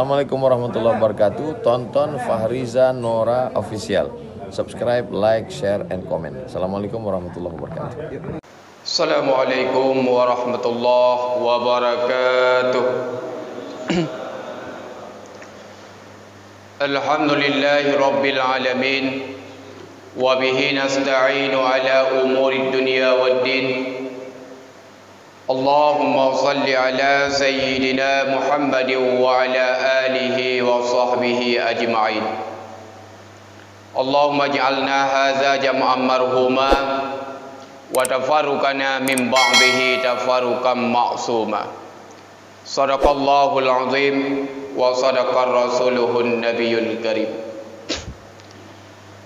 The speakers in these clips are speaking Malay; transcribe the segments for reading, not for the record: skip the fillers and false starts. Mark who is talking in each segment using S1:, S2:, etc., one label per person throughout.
S1: Assalamualaikum warahmatullahi wabarakatuh. Tonton Fahriza Nora Official. Subscribe, like, share, and comment. Assalamualaikum warahmatullahi wabarakatuh.
S2: Assalamualaikum warahmatullahi wabarakatuh. Alhamdulillahi rabbil alamin. Wa bihi nasta'inu ala umuri dunya waddin. Allahumma salli ala sayyidina Muhammadin wa ala alihi wa sahbihi ajma'in. Allahumma ij'alna hadza jam'an marhuma wa tafarruqana min ba'dihi tafarruqan ma'suma. Shadaqallahul azim wa sadaqar rasuluhun nabiyyul karim.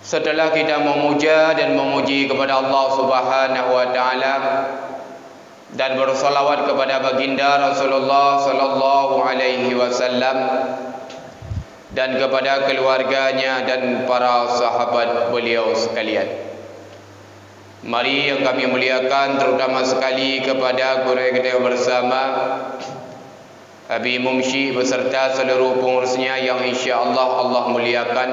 S2: Setelah kita memuja dan memuji kepada Allah Subhanahu wa taala dan bersalawat kepada baginda Rasulullah sallallahu alaihi wasallam dan kepada keluarganya dan para sahabat beliau sekalian, mari yang kami muliakan terutama sekali kepada guru kita bersama Habib Mumshi beserta seluruh pengurusnya yang insya-Allah Allah muliakan,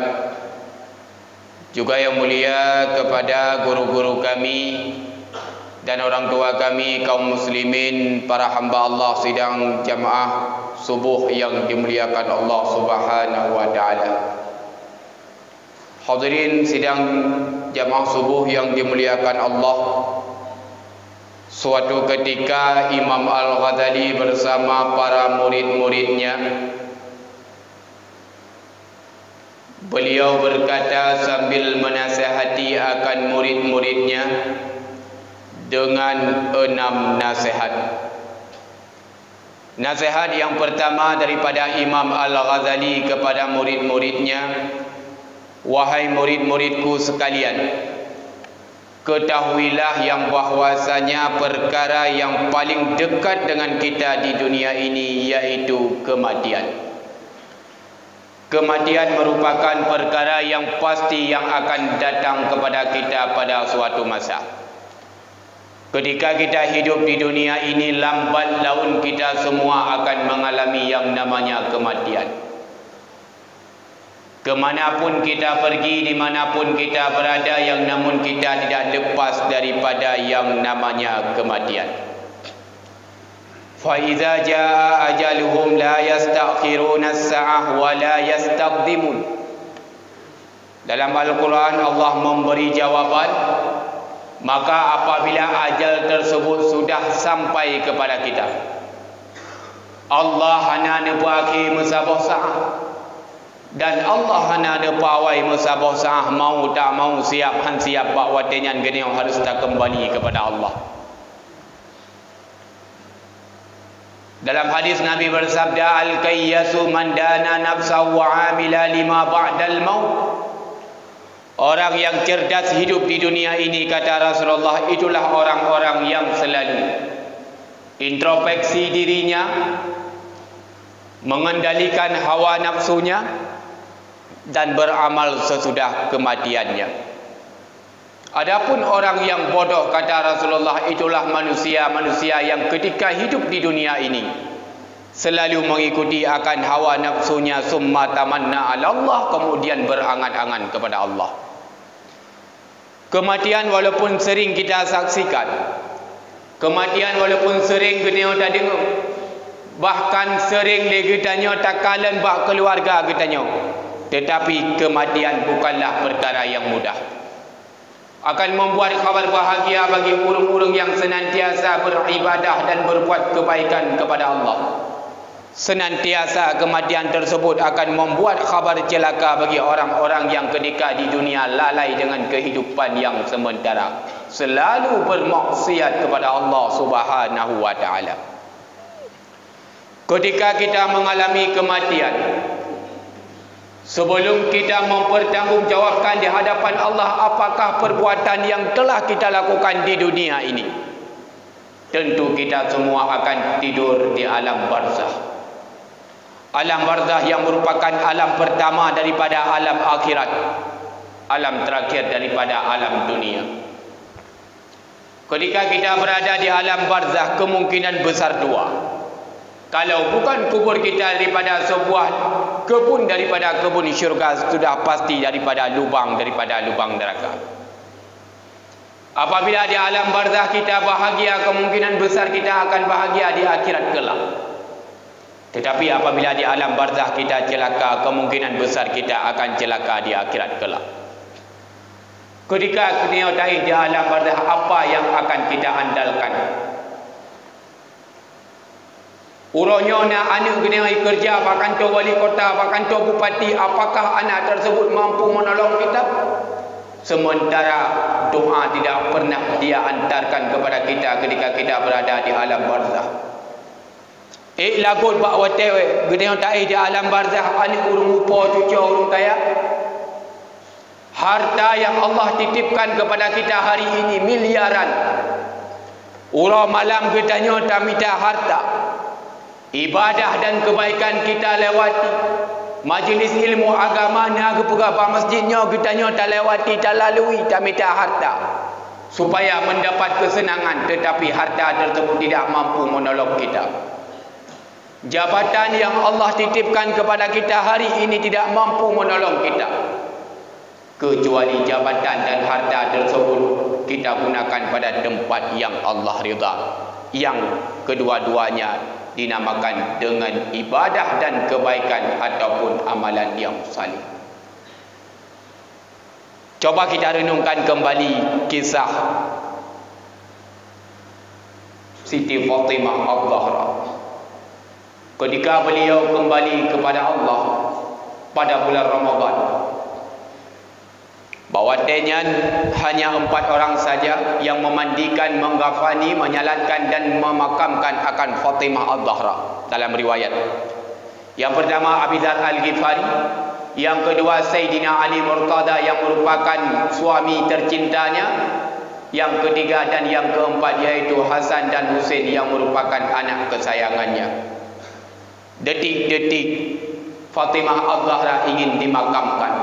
S2: juga yang mulia kepada guru-guru kami dan orang tua kami kaum muslimin, para hamba Allah sidang jamaah subuh yang dimuliakan Allah Subhanahu wa taala. Hadirin sidang jamaah subuh yang dimuliakan Allah. Suatu ketika Imam Al-Ghazali bersama para murid-muridnya, beliau berkata sambil menasihati akan murid-muridnya dengan 6 nasihat. Nasihat yang pertama daripada Imam Al-Ghazali kepada murid-muridnya, wahai murid-muridku sekalian, ketahuilah yang bahwasanya perkara yang paling dekat dengan kita di dunia ini yaitu kematian. Kematian merupakan perkara yang pasti yang akan datang kepada kita pada suatu masa. Ketika kita hidup di dunia ini, lambat laun kita semua akan mengalami yang namanya kematian. Kemanapun kita pergi, dimanapun kita berada, yang namun kita tidak lepas daripada yang namanya kematian. فَإِذَا جَاءَ أَجَلُهُمْ لَا يَسْتَأْخِرُونَ السَّاعَةَ وَلَا يَسْتَقْدِمُونَ. Dalam Al-Quran Allah memberi jawaban, maka apabila ajal tersebut sudah sampai kepada kita, Allah hana nepaki musabah sa'ah, dan Allah hana nepawai musabah sa'ah, mau tak mau, siap han siap bak watenyan gini harus tak kembali kepada Allah. Dalam hadis Nabi bersabda, al-kayyasu man dana nafsahu wa amila lima ba'dal maut. Orang yang cerdas hidup di dunia ini, kata Rasulullah, itulah orang-orang yang selalu introspeksi dirinya, mengendalikan hawa nafsunya, dan beramal sesudah kematiannya. Adapun orang yang bodoh, kata Rasulullah, itulah manusia-manusia yang ketika hidup di dunia ini selalu mengikuti akan hawa nafsunya, summa tamanna ala Allah, kemudian berangan-angan kepada Allah. Kematian walaupun sering kita saksikan, kematian walaupun sering kita dengar, bahkan sering kita takalan bak keluarga kita, tetapi kematian bukanlah perkara yang mudah. Akan membuat kabar bahagia bagi orang-orang yang senantiasa beribadah dan berbuat kebaikan kepada Allah. Senantiasa kematian tersebut akan membuat kabar celaka bagi orang-orang yang ketika di dunia lalai dengan kehidupan yang sementara, selalu bermaksiat kepada Allah Subhanahu wa taala. Ketika kita mengalami kematian, sebelum kita mempertanggungjawabkan di hadapan Allah apakah perbuatan yang telah kita lakukan di dunia ini, tentu kita semua akan tidur di alam barzah. Alam barzah yang merupakan alam pertama daripada alam akhirat, alam terakhir daripada alam dunia. Ketika kita berada di alam barzah, kemungkinan besar dua. Kalau bukan kubur kita daripada sebuah kebun daripada kebun syurga, sudah pasti daripada lubang neraka. Apabila di alam barzah kita bahagia, kemungkinan besar kita akan bahagia di akhirat kelak. Tetapi apabila di alam barzah kita celaka, kemungkinan besar kita akan celaka di akhirat kelak. Ketika kita tahu di alam barzah, apa yang akan kita andalkan? Uronya nak anak kena kerja, pak kantor wali kota, pak kantor bupati, apakah anak tersebut mampu menolong kita? Sementara doa tidak pernah dia antarkan kepada kita ketika kita berada di alam barzah. Lagut bak wate gede tak di alam barzah, anak urung upo cucu urung kaya. Harta yang Allah titipkan kepada kita hari ini miliaran. Ura malam kitanya tak minta harta. Ibadah dan kebaikan kita lewati. Majlis ilmu agama nak beberapa masjidnya kitanya tak lewati, tak lalui, tak minta harta supaya mendapat kesenangan, tetapi harta tersebut tidak mampu menolong kita. Jabatan yang Allah titipkan kepada kita hari ini tidak mampu menolong kita, kecuali jabatan dan harta tersebut kita gunakan pada tempat yang Allah ridha, yang kedua-duanya dinamakan dengan ibadah dan kebaikan ataupun amalan yang salih. Coba kita renungkan kembali kisah Siti Fatimah Az-Zahra. Ketika beliau kembali kepada Allah pada bulan Ramadan, bahwasanya hanya 4 orang saja yang memandikan, menggafani, menyalatkan dan memakamkan akan Fatimah Az-Zahra dalam riwayat. Yang pertama Abi Dzar Al-Ghifari, yang kedua Sayyidina Ali Murtada yang merupakan suami tercintanya, yang ketiga dan yang keempat yaitu Hasan dan Husain yang merupakan anak kesayangannya. Detik-detik Fatimah Az-Zahra ingin dimakamkan.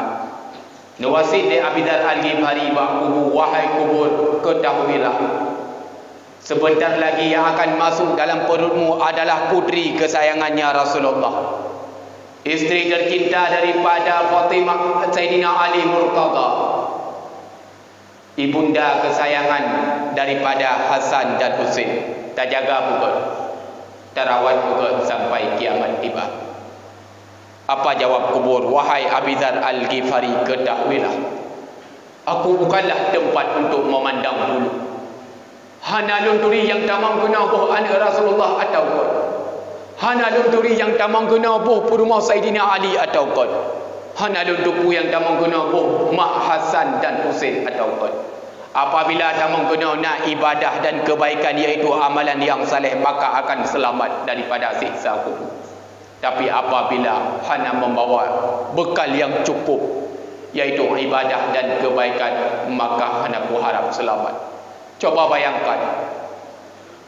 S2: Nawasid di Abi Dzar Al-Ghifari bahwa wahai kubur, ketahuilah sebentar lagi yang akan masuk dalam perutmu adalah putri kesayangannya Rasulullah, isteri tercinta daripada Fatimah Sayyidina Ali Murtada, ibunda kesayangan daripada Hasan dan Husain. Tak jaga pukul, terawat pukul sampai kiamat tiba. Apa jawab kubur? Wahai Abi Dzar Al-Ghifari, ketahuilah aku bukanlah tempat untuk memandang bulu. Hana lunturi yang tamang kena boh anak Rasulullah atau kau, hana lunturi yang tamang kena boh puruma Sayyidina Ali atau kau, hana luntupu yang tamang kena boh mak Hasan dan Husain atau kau. Apabila tamang kena nak ibadah dan kebaikan iaitu amalan yang saleh, maka akan selamat daripada siksa kubur. Tapi apabila hanya membawa bekal yang cukup yaitu ibadah dan kebaikan, maka hanya berharap selamat. Coba bayangkan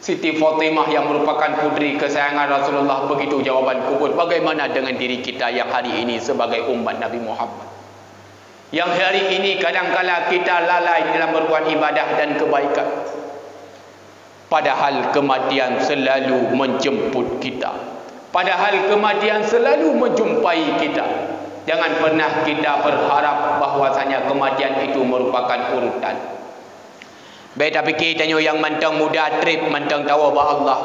S2: Siti Fatimah yang merupakan putri kesayangan Rasulullah begitu jawaban kubur. Bagaimana dengan diri kita yang hari ini sebagai umat Nabi Muhammad, yang hari ini kadang-kala kita lalai dalam berbuat ibadah dan kebaikan, padahal kematian selalu menjemput kita. Padahal kematian selalu menjumpai kita. Jangan pernah kita berharap bahwasanya kematian itu merupakan urutan. Beta fikir tanya yang mentang muda trip, mentang tahu bahwa Allah.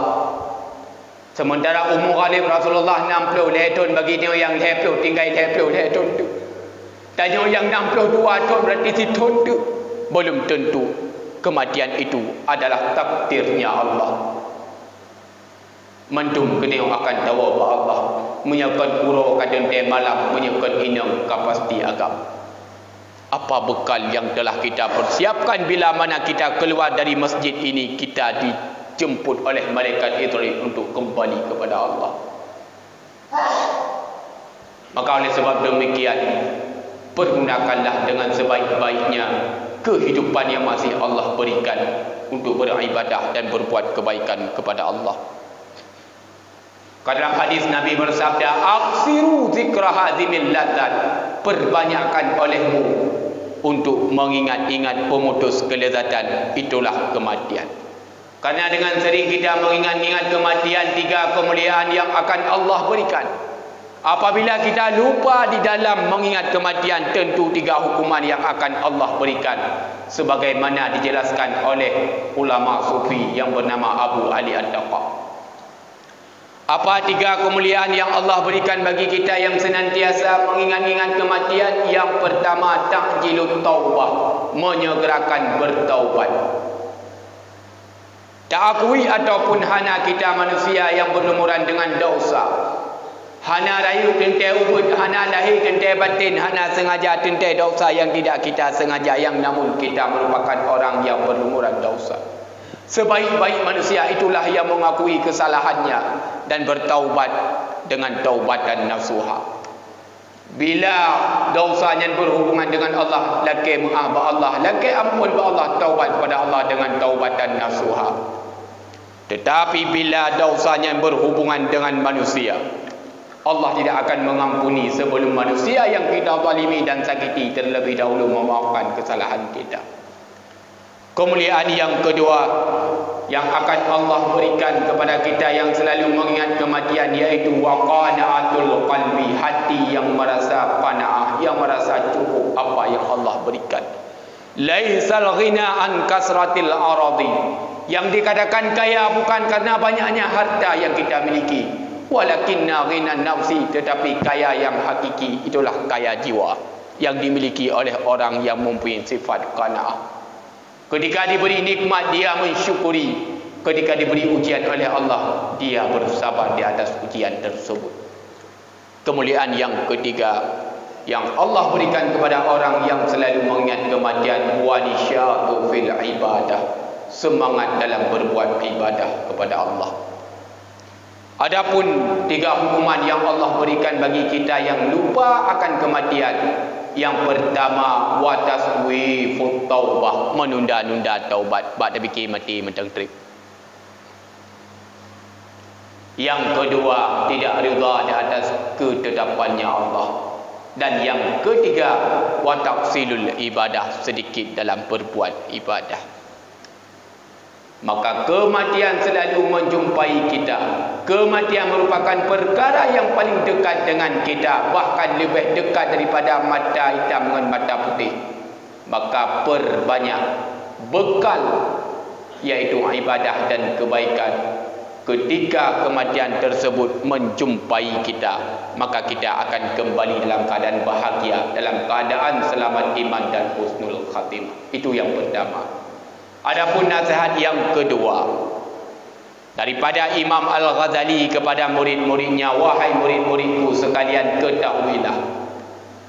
S2: Sementara umur Ghalib Rasulullah 60 tahun, bagi dia yang 30 tinggal 30 tahun tu. Tanya yang 62 tahun berarti si tahun tu. Belum tentu kematian itu adalah takdirnya Allah. Mendung kena akan tahu bahawa Allah menyiapkan pura kadang dia malam, menyiapkan inang kapasti agam. Apa bekal yang telah kita persiapkan bila mana kita keluar dari masjid ini, kita dijemput oleh malaikat Israel untuk kembali kepada Allah. Maka oleh sebab demikian, pergunakanlah dengan sebaik-baiknya kehidupan yang masih Allah berikan untuk beribadah dan berbuat kebaikan kepada Allah. Dalam hadis Nabi bersabda, aksiru zikra hazimil ladzat, perbanyakkan olehmu untuk mengingat-ingat pemutus kelezatan, itulah kematian. Karena dengan sering kita mengingat-ingat kematian, 3 kemuliaan yang akan Allah berikan. Apabila kita lupa di dalam mengingat kematian, tentu 3 hukuman yang akan Allah berikan. Sebagaimana dijelaskan oleh ulama sufi yang bernama Abu Ali Ad-Daqaq. Apa 3 kemuliaan yang Allah berikan bagi kita yang senantiasa mengingat-ingat kematian? Yang pertama, ta'jilut taubah, menyegerakan bertaubat. Ta'akui ataupun hana kita manusia yang berlumuran dengan dosa. Hana rayu tentai ubud, hana lahir tentai batin, hana sengaja tentai dosa yang tidak kita sengaja, yang namun kita merupakan orang yang berlumuran dosa. Sebaik-baik manusia itulah yang mengakui kesalahannya dan bertaubat dengan taubatan nasuha. Bila dosanya berhubungan dengan Allah, laki maaf Allah, laki ampun Allah, taubat kepada Allah dengan taubatan nasuha. Tetapi bila dosanya berhubungan dengan manusia, Allah tidak akan mengampuni sebelum manusia yang kita zalimi dan sakiti terlebih dahulu memaafkan kesalahan kita. Kemuliaan yang kedua yang akan Allah berikan kepada kita yang selalu mengingat kematian, yaitu waqana'atul qalbi, hati yang merasa qanaah, yang merasa cukup apa yang Allah berikan. Laisal ghina an kasratil aradi, yang dikatakan kaya bukan karena banyaknya harta yang kita miliki, walakinna ghina nafsi, tetapi kaya yang hakiki itulah kaya jiwa yang dimiliki oleh orang yang mempunyai sifat qanaah. Ketika diberi nikmat, dia mensyukuri. Ketika diberi ujian oleh Allah, dia bersabar di atas ujian tersebut. Kemuliaan yang ketiga yang Allah berikan kepada orang yang selalu mengingat kematian, wanisya'u fil ibadah, semangat dalam berbuat ibadah kepada Allah. Adapun 3 hukuman yang Allah berikan bagi kita yang lupa akan kematian. Yang pertama, wataswifut taubah, menunda-nunda taubat, bak dah fikir mati mentang trip. Yang kedua, tidak rida di atas ketetapannya Allah. Dan yang ketiga, wataqsilul ibadah, sedikit dalam berbuat ibadah. Maka kematian selalu menjumpai kita. Kematian merupakan perkara yang paling dekat dengan kita, bahkan lebih dekat daripada mata hitam dengan mata putih. Maka perbanyak bekal, yaitu ibadah dan kebaikan. Ketika kematian tersebut menjumpai kita, maka kita akan kembali dalam keadaan bahagia, dalam keadaan selamat iman dan husnul khatimah. Itu yang pertama. Adapun nasihat yang kedua daripada Imam Al-Ghazali kepada murid-muridnya, wahai murid-muridku sekalian, ketahuilah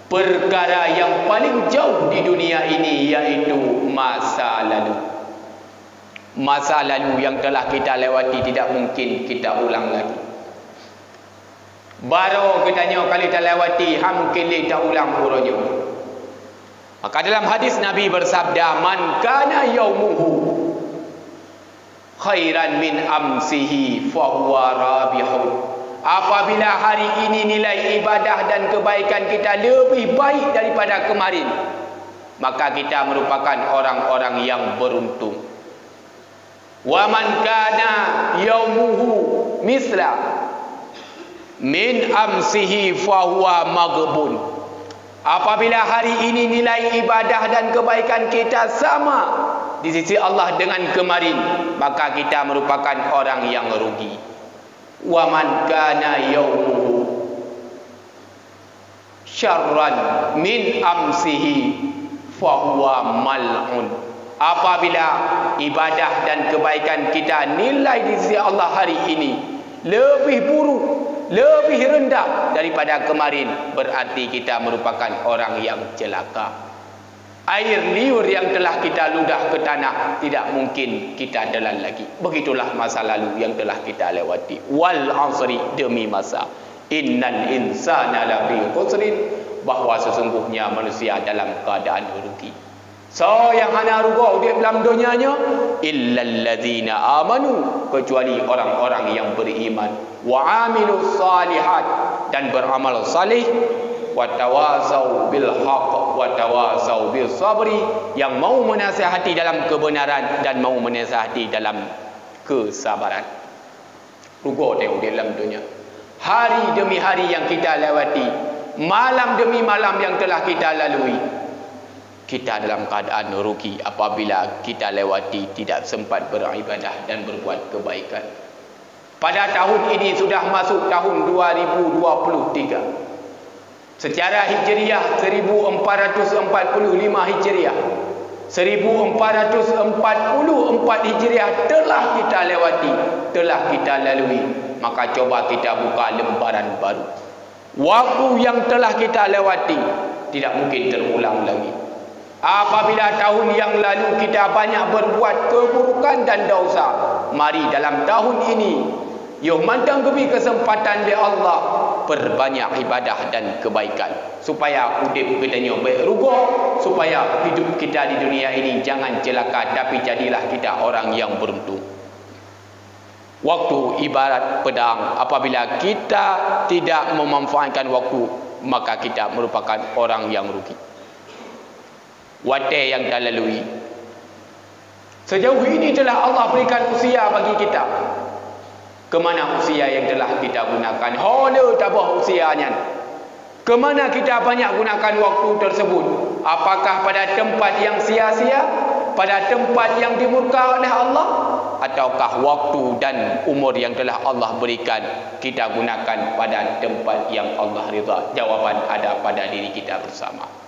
S2: perkara yang paling jauh di dunia ini, yaitu masa lalu. Masa lalu yang telah kita lewati tidak mungkin kita ulang lagi. Baru katanya kalau kita lewati, mungkin kita ulang burunya. Maka dalam hadis Nabi bersabda, man kana yaumuhu khairan min amsihi fahuwa rabihun. Apabila hari ini nilai ibadah dan kebaikan kita lebih baik daripada kemarin, maka kita merupakan orang-orang yang beruntung. Wa man kana yaumuhu misla min amsihi fahuwa maghbun. Apabila hari ini nilai ibadah dan kebaikan kita sama di sisi Allah dengan kemarin, maka kita merupakan orang yang rugi. Wa man kana yaumuhu syarran min amsihi fahuwa mal'un. Apabila ibadah dan kebaikan kita nilai di sisi Allah hari ini lebih buruk, lebih rendah daripada kemarin, berarti kita merupakan orang yang celaka. Air liur yang telah kita ludah ke tanah tidak mungkin kita telan lagi. Begitulah masa lalu yang telah kita lewati. Wal asri, demi masa, innal insana lafi khusrin, bahawa sesungguhnya manusia dalam keadaan rugi. So yang hana rugi di dalam dunianya, illal ladzina amanu, kecuali orang-orang yang beriman, wa amilus salihat, dan beramal salih, wa tawasau bil haqq wa tawasau bis sabri, yang mau menasihati dalam kebenaran dan mau menasihati dalam kesabaran. Rugo tengok dalam dunia. Hari demi hari yang kita lewati, malam demi malam yang telah kita lalui, kita dalam keadaan rugi apabila kita lewati tidak sempat beribadah dan berbuat kebaikan. Pada tahun ini sudah masuk tahun 2023. Secara Hijriah 1445 Hijriah. 1444 Hijriah telah kita lewati, telah kita lalui. Maka coba kita buka lembaran baru. Waktu yang telah kita lewati tidak mungkin terulang lagi. Apabila tahun yang lalu kita banyak berbuat keburukan dan dosa, mari dalam tahun ini yo mantang kebi kesempatan di Allah perbanyak ibadah dan kebaikan supaya hidup kita nyo baik rugo, supaya hidup kita di dunia ini jangan celaka tapi jadilah kita orang yang beruntung. Waktu ibarat pedang, apabila kita tidak memanfaatkan waktu maka kita merupakan orang yang rugi. Wate yang kita lalui, sejauh ini telah Allah berikan usia bagi kita. Kemana usia yang telah kita gunakan? Hola tabah usianya. Kemana kita banyak gunakan waktu tersebut? Apakah pada tempat yang sia-sia? Pada tempat yang dimurka oleh Allah? Ataukah waktu dan umur yang telah Allah berikan kita gunakan pada tempat yang Allah ridha? Jawaban ada pada diri kita bersama.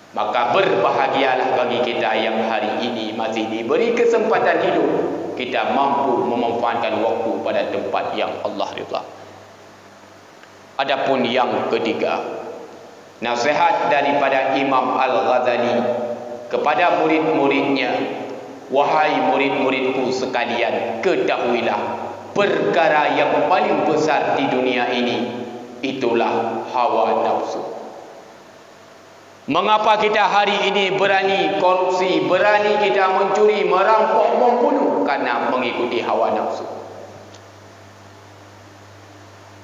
S2: Maka berbahagialah bagi kita yang hari ini masih diberi kesempatan hidup, kita mampu memanfaatkan waktu pada tempat yang Allah ridha. Adapun yang ketiga, nasihat daripada Imam Al-Ghazali kepada murid-muridnya, wahai murid-muridku sekalian, ketahuilah perkara yang paling besar di dunia ini itulah hawa nafsu. Mengapa kita hari ini berani korupsi, berani kita mencuri, merampok, membunuh? Karena mengikuti hawa nafsu.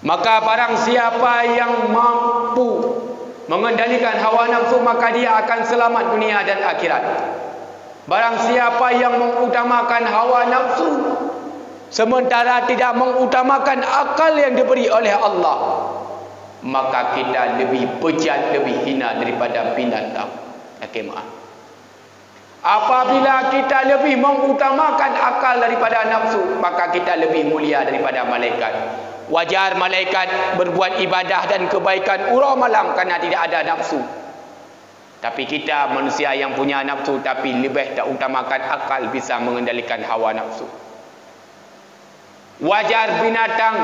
S2: Maka barang siapa yang mampu mengendalikan hawa nafsu, maka dia akan selamat dunia dan akhirat. Barang siapa yang mengutamakan hawa nafsu sementara tidak mengutamakan akal yang diberi oleh Allah, maka kita lebih bejat, lebih hina daripada binatang. Apabila kita lebih mengutamakan akal daripada nafsu, maka kita lebih mulia daripada malaikat. Wajar malaikat berbuat ibadah dan kebaikan urau malam kerana tidak ada nafsu. Tapi kita manusia yang punya nafsu tapi lebih tak utamakan akal, bisa mengendalikan hawa nafsu. Wajar binatang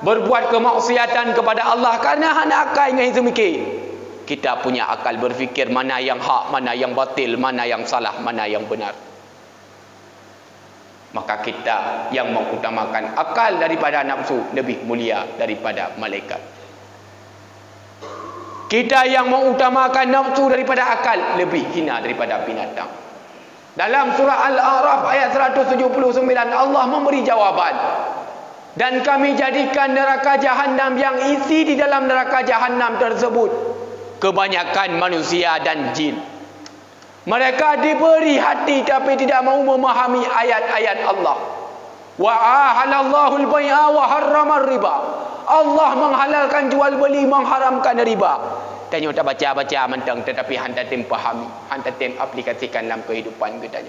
S2: berbuat kemaksiatan kepada Allah karena hendak akal dengan semikir. Kita punya akal berfikir mana yang hak, mana yang batil, mana yang salah, mana yang benar. Maka kita yang mengutamakan akal daripada nafsu lebih mulia daripada malaikat. Kita yang mengutamakan nafsu daripada akal lebih hina daripada binatang. Dalam surah Al-A'raf ayat 179 Allah memberi jawaban. Dan kami jadikan neraka Jahannam yang isi di dalam neraka Jahannam tersebut kebanyakan manusia dan jin. Mereka diberi hati tapi tidak mau memahami ayat-ayat Allah. Wa ahalallahu al-bai'a wa harrama riba. Allah menghalalkan jual beli, mengharamkan riba. Tanya tak baca-baca mentang tetapi handa tem pahami, handa tem aplikasikan dalam kehidupan kita.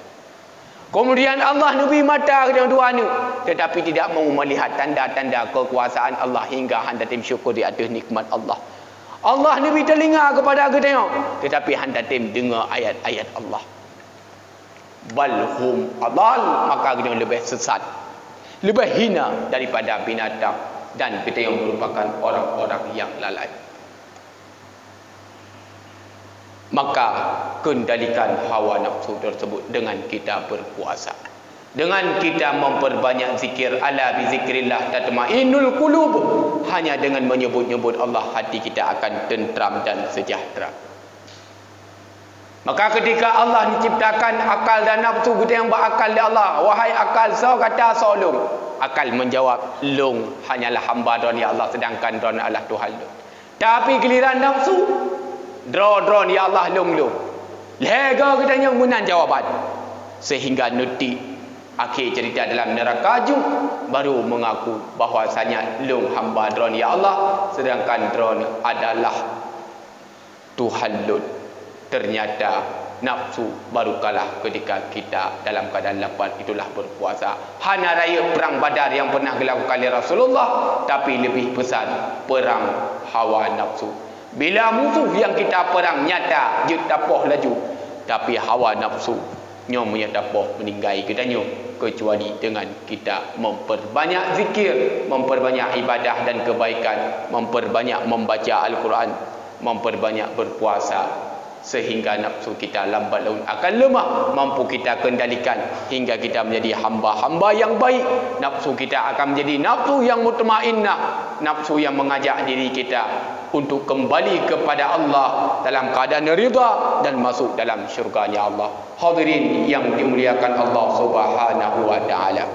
S2: Kemudian Allah nubi mata dengan dua ni, tetapi tidak mau melihat tanda-tanda kekuasaan Allah hingga handa tim syukur di atas nikmat Allah. Allah nubi telinga kepada kita, tetapi handa tim dengar ayat-ayat Allah. Balhum adal, maka kita lebih sesat, lebih hina daripada binatang, dan kita yang merupakan orang-orang yang lalai. Maka kendalikan hawa nafsu tersebut dengan kita berpuasa, dengan kita memperbanyak zikir. Ala bi zikrillah tatmainnul qulub. Hanya dengan menyebut-nyebut Allah hati kita akan tentram dan sejahtera. Maka ketika Allah menciptakan akal dan nafsu, kita yang berakal di Allah, wahai akal, so kata solong. Akal menjawab, long hanyalah hamba don ya Allah, sedangkan don Allah Tuhan. Tapi giliran nafsu, drone ya Allah long. Lega kita yang menang jawaban. Sehingga nuti Akhir cerita dalam neraka ju baru mengaku bahwasanya lung hamba dron ya Allah, sedangkan dron adalah Tuhan Lut. Ternyata nafsu baru kalah ketika kita dalam keadaan lapar, itulah berpuasa. Hana raya perang Badar yang pernah dilakukan oleh Rasulullah, tapi lebih besar perang hawa nafsu. Bila musuh yang kita perang nyata je tapoh laju, tapi hawa nafsu nyom menyatapoh meninggai kitanya, kecuali dengan kita memperbanyak zikir, memperbanyak ibadah dan kebaikan, memperbanyak membaca Al-Quran, memperbanyak berpuasa, sehingga nafsu kita lambat laun akan lemah, mampu kita kendalikan hingga kita menjadi hamba-hamba yang baik. Nafsu kita akan menjadi nafsu yang mutmainnah, nafsu yang mengajak diri kita untuk kembali kepada Allah dalam keadaan rida dan masuk dalam syurganya Allah. Hadirin yang dimuliakan Allah Subhanahu wa taala.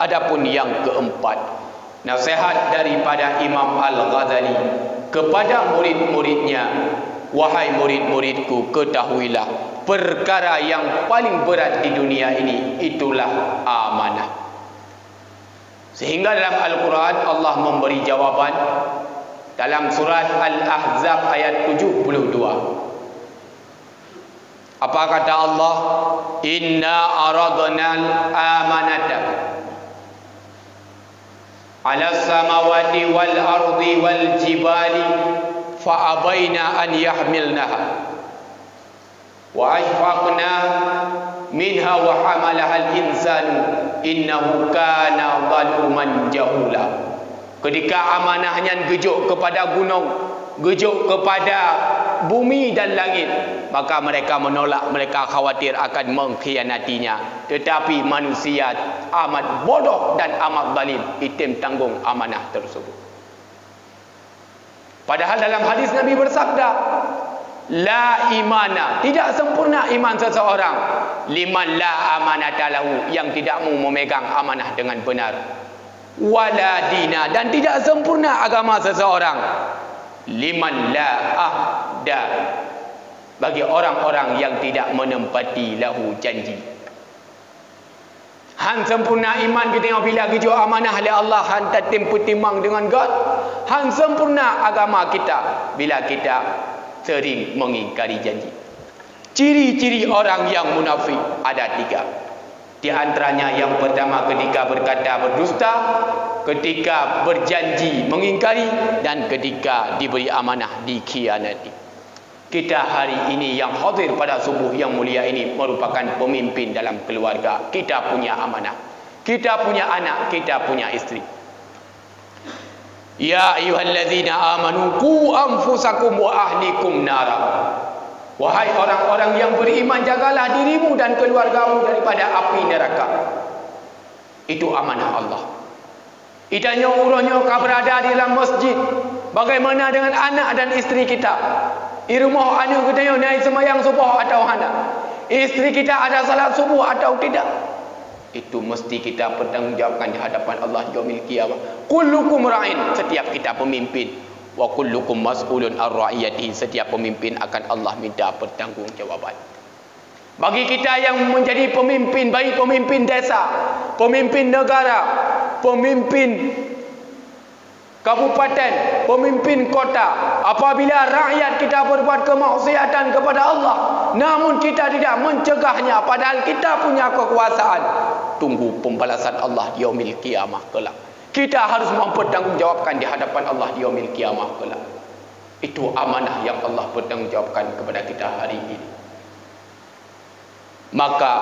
S2: Adapun yang keempat, nasihat daripada Imam Al-Ghazali kepada murid-muridnya, wahai murid-muridku, ketahuilah perkara yang paling berat di dunia ini itulah amanah. Sehingga dalam Al-Quran Allah memberi jawaban dalam surat Al-Ahzab ayat 72. Apa kata Allah? Inna aradnal amanata ala samawati wal ardi wal jibali fa'abaina an yahmilnaha wa ashfaqna minha wa hamalaha al-insanu innahu kana zaluman jahula. Ketika amanahnya gejuk kepada gunung, gejuk kepada bumi dan langit, maka mereka menolak, mereka khawatir akan mengkhianatinya. Tetapi manusia amat bodoh dan amat zalim, itim tanggung amanah tersebut. Padahal dalam hadis Nabi bersabda, la imana, tidak sempurna iman seseorang, liman la amanata lahu, yang tidak mau memegang amanah dengan benar, wala dina, dan tidak sempurna agama seseorang, liman la ahda, bagi orang-orang yang tidak menempati lahu janji. Han sempurna iman kita tengok bila gejuk amanah oleh Allah, han tatim putimang dengan God. Han sempurna agama kita bila kita sering mengingkari janji. Ciri-ciri orang yang munafik ada 3. Di antaranya yang pertama, ketika berkata berdusta, ketika berjanji mengingkari, dan ketika diberi amanah dikhianati. Kita hari ini yang hadir pada subuh yang mulia ini merupakan pemimpin dalam keluarga. Kita punya amanah, kita punya anak, kita punya istri. Ya ayyuhallazina amanu qu anfusakum wa ahlikum nara. Wahai orang-orang yang beriman, jagalah dirimu dan keluargamu daripada api neraka. Itu amanah Allah. Itanya uruhnya kau berada di dalam masjid, bagaimana dengan anak dan istri kita? Di rumah anak kita yang naik semayang subuh atau hendak, istri kita ada salat subuh atau tidak, itu mesti kita bertanggungjawabkan di hadapan Allah yaumil qiyamah. Kullukum ra'in, setiap kita pemimpin, wa kullukum mas'ulun ar-ra'iyatihi, setiap pemimpin akan Allah minta pertanggungjawaban. Bagi kita yang menjadi pemimpin, baik pemimpin desa, pemimpin negara, pemimpin kabupaten, pemimpin kota, apabila rakyat kita berbuat kemaksiatan kepada Allah, namun kita tidak mencegahnya, padahal kita punya kekuasaan, tunggu pembalasan Allah di yaumil qiyamah kelak. Kita harus mempertanggungjawabkan di hadapan Allah di yaumil qiyamah kelak. Itu amanah yang Allah bertanggungjawabkan kepada kita hari ini. Maka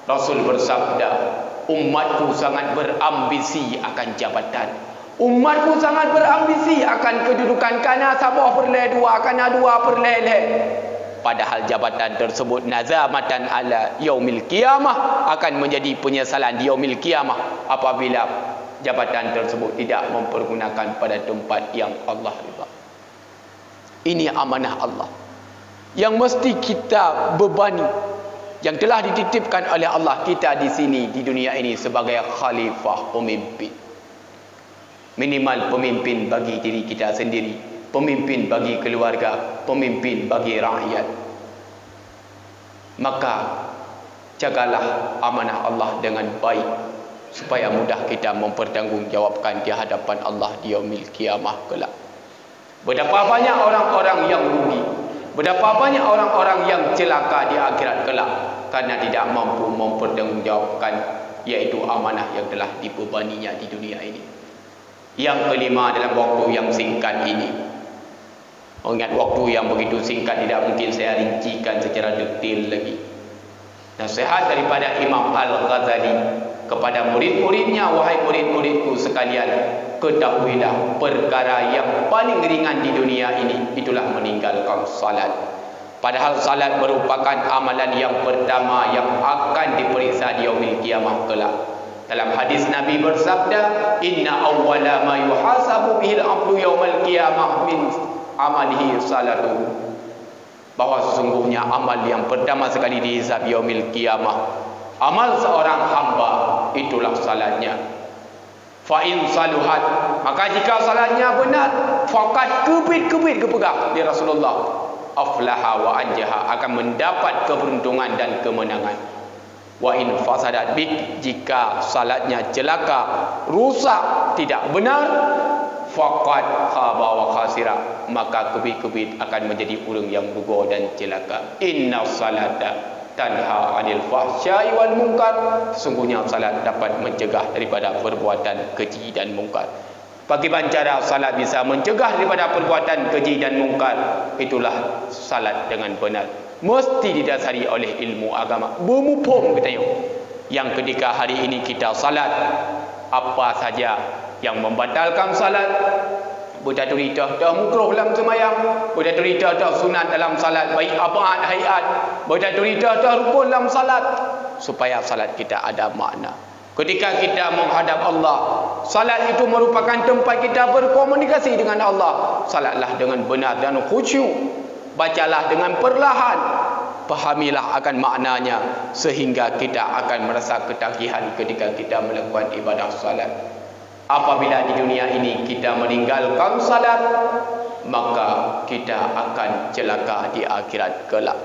S2: Rasul bersabda, umatku sangat berambisi akan jabatan, umatku sangat berambisi akan kedudukan, kana sabah perleh dua, kana dua perleh leh. Padahal jabatan tersebut nazamatan ala yaumil qiyamah, akan menjadi penyesalan di yaumil qiyamah apabila jabatan tersebut tidak mempergunakan pada tempat yang Allah ridha. Ini amanah Allah yang mesti kita bebani, yang telah dititipkan oleh Allah kita di sini di dunia ini sebagai khalifah, pemimpin. Minimal pemimpin bagi diri kita sendiri, pemimpin bagi keluarga, pemimpin bagi rakyat. Maka jagalah amanah Allah dengan baik supaya mudah kita mempertanggungjawabkan di hadapan Allah di yaumil qiyamah kelak. Betapa banyak orang-orang yang rugi, betapa banyak orang-orang yang celaka di akhirat kelak karena tidak mampu mempertanggungjawabkan yaitu amanah yang telah dibebaninya di dunia ini. Yang kelima, dalam waktu yang singkat ini, mengingat waktu yang begitu singkat tidak mungkin saya rincikan secara detail lagi. Nasihat daripada Imam Al-Ghazali kepada murid-muridnya, wahai murid-muridku sekalian, ketahuilah perkara yang paling ringan di dunia ini itulah meninggalkan salat. Padahal salat merupakan amalan yang pertama yang akan diperiksa di yaumil qiyamah kelak. Dalam hadis Nabi bersabda, inna awwala ma yuhasabu bihil abdu yaumal qiyamah min amalihi salatuhu, bahwa sesungguhnya amal yang pertama sekali dihisab yaumil qiyamah, amal seorang hamba itulah salatnya. Fa in saluhat, maka jika salatnya benar, faqad kebit kepegang di Rasulullah, aflaha wa anjaha, akan mendapat keberuntungan dan kemenangan. Wa in fasadat bik, jika salatnya celaka, rusak, tidak benar, faqad khaba wa khasira, maka kebit akan menjadi orang yang rugi dan celaka. Inna salata tanha 'anil fahsya'i wal munkar, sesungguhnya salat dapat mencegah daripada perbuatan keji dan mungkar. Bagaimana cara salat bisa mencegah daripada perbuatan keji dan mungkar? Itulah salat dengan benar, mesti didasari oleh ilmu agama. Bermupung katanya, yang ketika hari ini kita salat, apa saja yang membatalkan salat, berdaturita dah mukruh dalam semayang, berdaturita dah sunat dalam salat, baik abad hayat, berdaturita dah rukun dalam salat, supaya salat kita ada makna. Ketika kita menghadap Allah, salat itu merupakan tempat kita berkomunikasi dengan Allah. Salatlah dengan benar dan khusyuk, bacalah dengan perlahan, pahamilah akan maknanya, sehingga kita akan merasa ketagihan ketika kita melakukan ibadah salat. Apabila di dunia ini kita meninggalkan salat, maka kita akan celaka di akhirat kelak.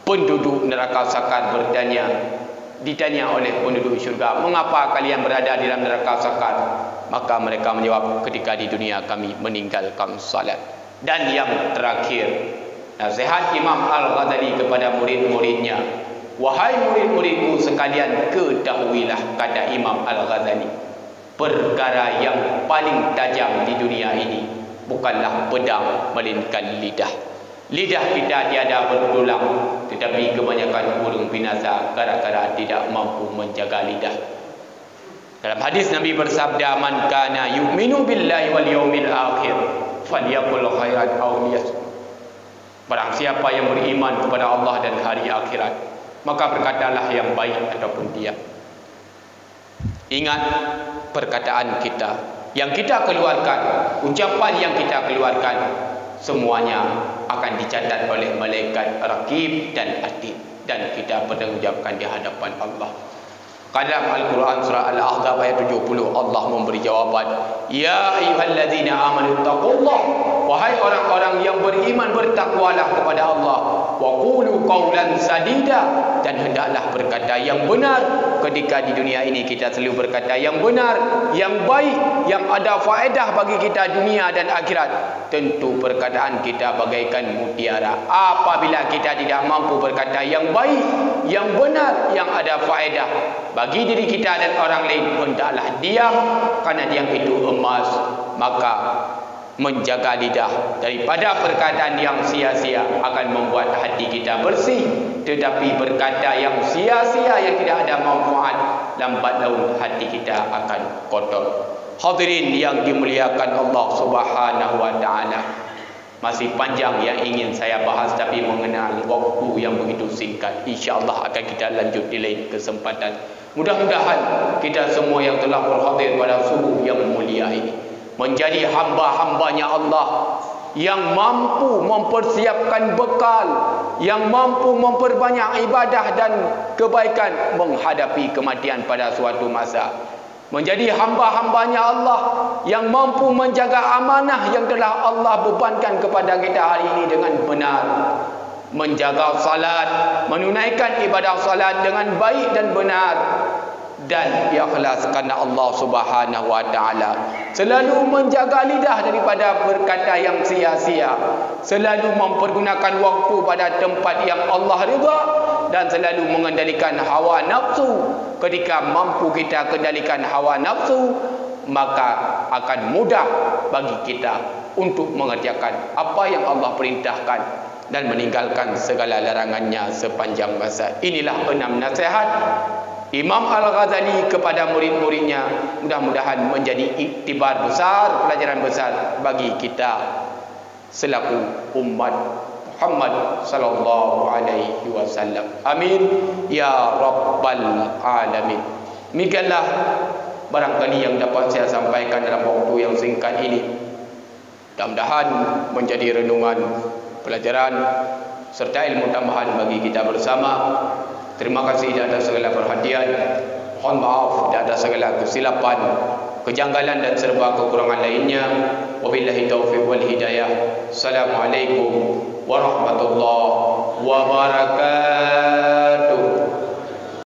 S2: Penduduk neraka sakar ditanya oleh penduduk syurga, mengapa kalian berada di dalam neraka sakar? Maka mereka menjawab, ketika di dunia kami meninggalkan salat. Dan yang terakhir, nasihat Imam Al-Ghazali kepada murid-muridnya, wahai murid-muridku sekalian, ketahuilah, kata Imam Al-Ghazali, perkara yang paling tajam di dunia ini bukanlah pedang, melainkan lidah. Lidah kita tiada bertulang, tetapi kebanyakan orang binasa gara-gara tidak mampu menjaga lidah. Dalam hadis Nabi bersabda, man kana yu'minu billahi wal yaumil akhir falyaqul khairan aw liyasmut. Barang siapa yang beriman kepada Allah dan hari akhirat, maka berkatalah yang baik ataupun diam. Ingat, perkataan kita yang kita keluarkan, ucapan yang kita keluarkan, semuanya akan dicatat oleh malaikat raqib dan atid, dan kita bertanggungjawabkan di hadapan Allah. Dalam Al-Quran surah Al-Ahzab ayat 70, Allah memberi jawaban, ya ayyuhallazina amanu taqullah, wahai orang-orang yang beriman, bertakwalah kepada Allah, wa qulu qawlan sadida, dan hendaklah berkata yang benar. Ketika di dunia ini kita selalu berkata yang benar, yang baik, yang ada faedah bagi kita dunia dan akhirat, tentu perkataan kita bagaikan mutiara. Apabila kita tidak mampu berkata yang baik, yang benar, yang ada faedah bagi diri kita dan orang lain, hendaklah diam, karena diam itu emas. Maka menjaga lidah daripada perkataan yang sia-sia akan membuat hati kita bersih, tetapi berkata yang sia-sia yang tidak ada manfaat, lambat laun hati kita akan kotor. Hadirin yang dimuliakan Allah Subhanahu wa taala, masih panjang yang ingin saya bahas, tapi mengenal waktu yang begitu singkat, insya-Allah akan kita lanjut di lain kesempatan. Mudah-mudahan kita semua yang telah berhadir pada subuh yang mulia ini menjadi hamba-hambanya Allah yang mampu mempersiapkan bekal, yang mampu memperbanyak ibadah dan kebaikan menghadapi kematian pada suatu masa. Menjadi hamba-hambanya Allah yang mampu menjaga amanah yang telah Allah bebankan kepada kita hari ini dengan benar. menjaga salat, menunaikan ibadah salat dengan baik dan benar, dan ikhlas kerana Allah Subhanahu wa taala. Selalu menjaga lidah daripada berkata yang sia-sia, selalu mempergunakan waktu pada tempat yang Allah ridha, dan selalu mengendalikan hawa nafsu. Ketika mampu kita kendalikan hawa nafsu, maka akan mudah bagi kita untuk mengerjakan apa yang Allah perintahkan dan meninggalkan segala larangannya sepanjang masa. Inilah 6 nasihat Imam Al-Ghazali kepada murid-muridnya. Mudah-mudahan menjadi iktibar besar, pelajaran besar bagi kita selaku umat Muhammad sallallahu alaihi wasallam. Amin ya rabbal alamin. Demikianlah barangkali yang dapat saya sampaikan dalam waktu yang singkat ini. Mudah-mudahan menjadi renungan, pelajaran serta ilmu tambahan bagi kita bersama. Terima kasih di atas segala perhatian. Mohon maaf di atas segala kesilapan, kejanggalan dan serba kekurangan lainnya. Wabillahi taufiq wal hidayah. Assalamualaikum warahmatullahi wabarakatuh.